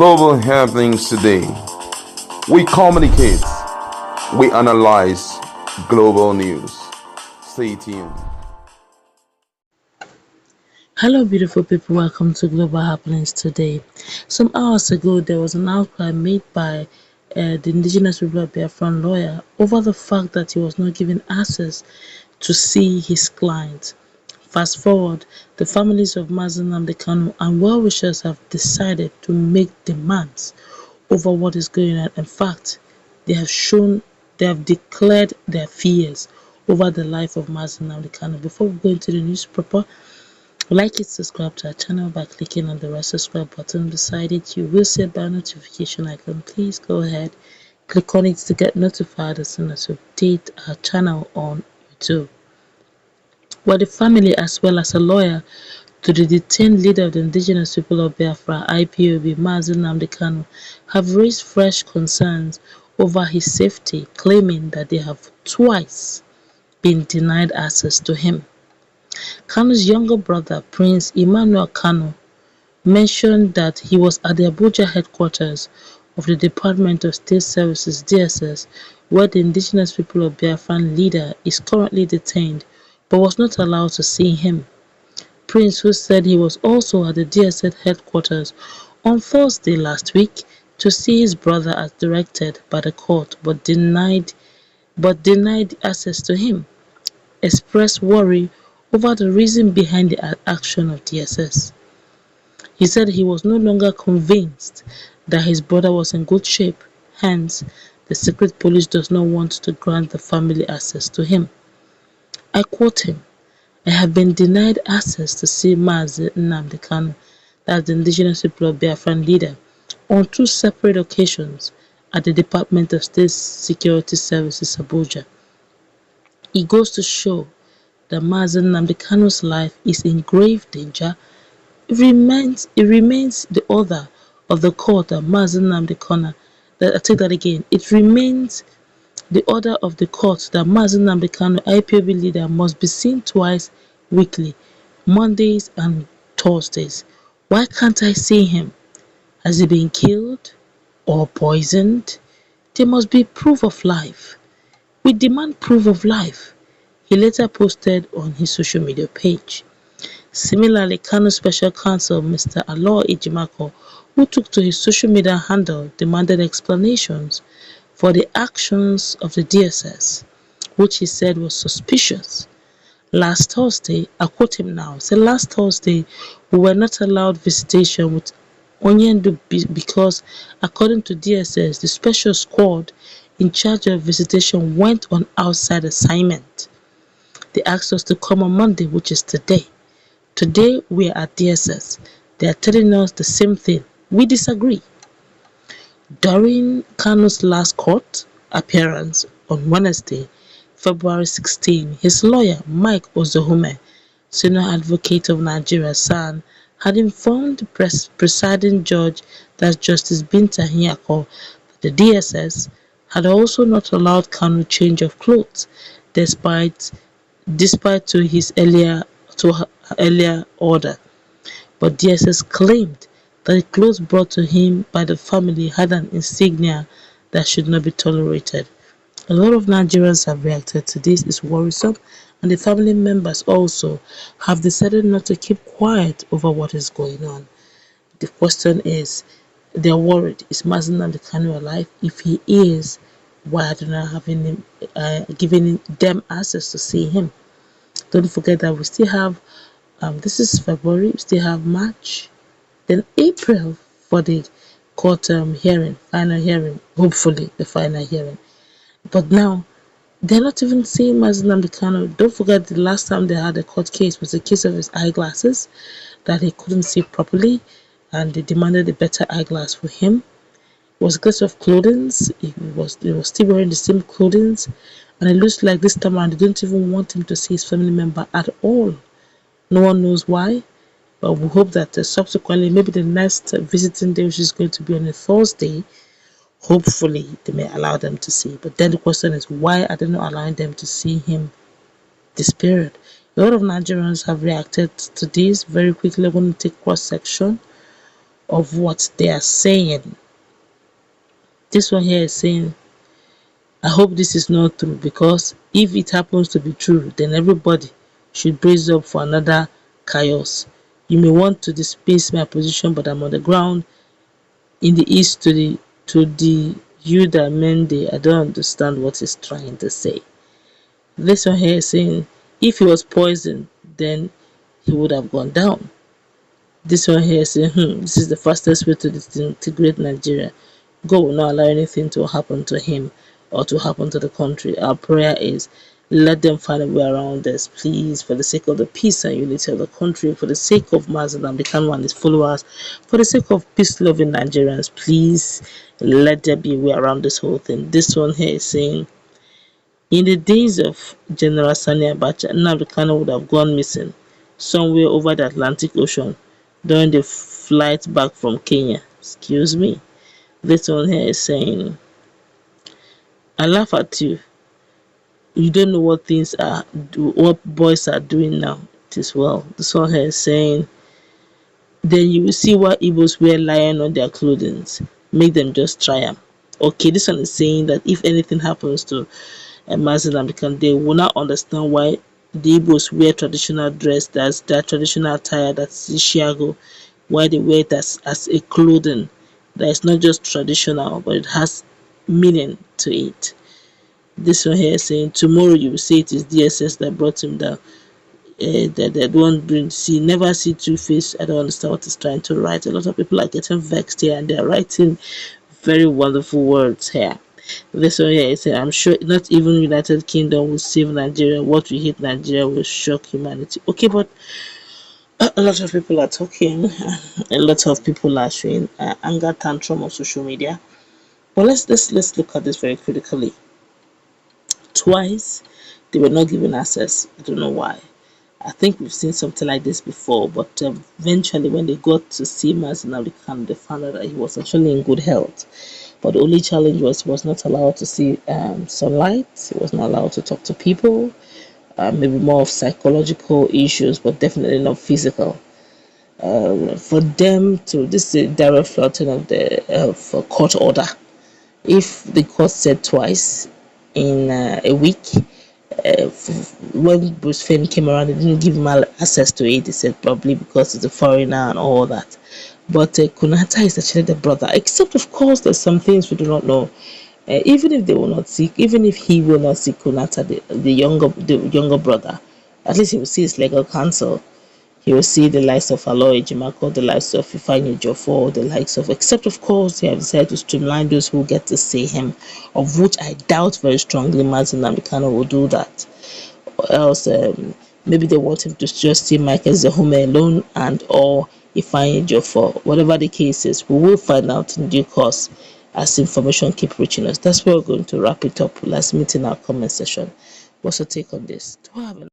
global happenings today. We communicate, we analyze global news. Stay tuned. Hello beautiful people, welcome to Global Happenings Today. Some hours ago there was an outcry made by the indigenous people of Biafra lawyer over the fact that he was not given access to see his client. Fast forward, the families of Nnamdi Kanu and well-wishers have decided to make demands over what is going on. In fact, they have declared their fears over the life of Nnamdi Kanu. Before we go into the news proper, like it, subscribe to our channel by clicking on the red subscribe button beside it. You will see a bell notification icon. Please go ahead, click on it to get notified as soon as we update our channel on YouTube. Well, the family, as well as a lawyer to the detained leader of the indigenous people of Biafra, Ipob, Nnamdi Kanu, have raised fresh concerns over his safety, claiming that they have twice been denied access to him. Kanu's younger brother, Prince Emmanuel Kanu, mentioned that he was at the Abuja headquarters of the Department of State Services (DSS), where the indigenous people of Biafran leader is currently detained, but was not allowed to see him. Prince, who said he was also at the DSS headquarters on Thursday last week to see his brother as directed by the court, but denied access to him, expressed worry over the reason behind the action of DSS. He said he was no longer convinced that his brother was in good shape, hence the secret police does not want to grant the family access to him. I quote him, "I have been denied access to see Nnamdi Kanu, that's the indigenous people of Biafran leader, on two separate occasions at the Department of State Security Services Abuja. It goes to show that Nnamdi Kanu's life is in grave danger. It remains the order of the court that Nnamdi Kanu, I take that again, it remains the order of the court that Nnamdi Kanu, IPOB leader, must be seen twice weekly, Mondays and Thursdays. Why can't I see him? Has he been killed or poisoned? There must be proof of life. We demand proof of life," he later posted on his social media page. Similarly, Kanu's special counsel, Mr. Aloy Ejimakor, who took to his social media handle, demanded explanations for the actions of the DSS, which he said was suspicious. Last Thursday, I quote him now, said, "Last Thursday, we were not allowed visitation with Onyendu because, according to DSS, the special squad in charge of visitation went on outside assignment. They asked us to come on Monday, which is today. Today, we are at DSS. They are telling us the same thing. We disagree." During Kanu's last court appearance on Wednesday, February 16, his lawyer, Mike Ozohume, senior advocate of Nigeria, SAN, had informed the presiding judge, that's Justice Binta Nyako, that the DSS had also not allowed Kanu change of clothes, despite to her earlier order. But DSS claimed that the clothes brought to him by the family had an insignia that should not be tolerated. A lot of Nigerians have reacted to this. It's worrisome, and the family members also have decided not to keep quiet over what is going on. The question is, they're worried, is Nnamdi Kanu alive? If he is, why are they not having him, giving them access to see him? Don't forget that we still have, this is February, we still have March, then April for the court hearing, final hearing, hopefully the final hearing. But now, they're not even seeing Nnamdi Kanu. Don't forget the last time they had a court case was the case of his eyeglasses that he couldn't see properly, and they demanded a better eyeglass for him. It was a case of clothing. He was still wearing the same clothing, and it looks like this time around they don't even want him to see his family member at all. No one knows why, but we hope that subsequently, maybe the next visiting day, which is going to be on a Thursday, hopefully they may allow them to see. But then the question is, why are they not allowing them to see him this period? A lot of Nigerians have reacted to this very quickly. I'm going to take cross section of what they are saying. This one here is saying, I hope this is not true, because if it happens to be true, then everybody should brace up for another chaos. You may want to dismiss my position, but I'm on the ground in the east to the you that men day. I don't understand what he's trying to say. This one here is saying, if he was poisoned, then he would have gone down. This one here is saying, this is the fastest way to disintegrate Nigeria. God will not allow anything to happen to him or to happen to the country. Our prayer is, let them find a way around this, please, for the sake of the peace and unity of the country, for the sake of Nnamdi Kanu and his followers, for the sake of peace-loving Nigerians, please, let there be a way around this whole thing. This one here is saying, in the days of General Sani Abacha, Nnamdi Kanu would have gone missing somewhere over the Atlantic Ocean during the flight back from Kenya. Excuse me. This one here is saying, I laugh at you. You don't know what things are, what boys are doing now. It is well. This one here is saying, then you will see why Igbos wear lion on their clothing. Make them just try them. Okay, this one is saying that if anything happens to Muslim, because they will not understand why the Igbos wear traditional dress, that's their traditional attire, that's Ishiago, why they wear it as a clothing that is not just traditional, but it has meaning to it. This one here is saying, tomorrow you will say it is DSS that brought him down. That they don't never see two-face. I don't understand what he's trying to write. A lot of people are getting vexed here and they're writing very wonderful words here. This one here is saying, I'm sure not even United Kingdom will save Nigeria. What we hit Nigeria will shock humanity. Okay, but a lot of people are talking. A lot of people are showing anger tantrum on social media. But let's look at this very critically. Twice they were not given access. I don't know why. I think we've seen something like this before, but eventually when they got to see Nnamdi Kanu, they found out that he was actually in good health. But the only challenge was he was not allowed to see sunlight. He was not allowed to talk to people. Maybe more of psychological issues, but definitely not physical. For them to, this is a direct flouting of the court order. If the court said twice in a week, when Bruce Finn came around, they didn't give him access to it. They said probably because he's a foreigner and all that. But Kunata is actually the brother, except of course there's some things we do not know. Even if they will not seek, even if he will not seek Kunata, the younger brother, at least he will see his legal counsel. He will see the likes of Aloy, Ejimakor, the likes of Ifeanyi, Ejiofor, the likes of, except of course, they have decided to streamline those who get to see him, of which I doubt very strongly Nnamdi Kanu will do that. Or else, maybe they want him to just see Michael Zehome alone and or Ifeanyi, Ejiofor. Whatever the case is, we will find out in due course as information keep reaching us. That's where we're going to wrap it up. Let's meet in our comment section. What's your take on this? Do I have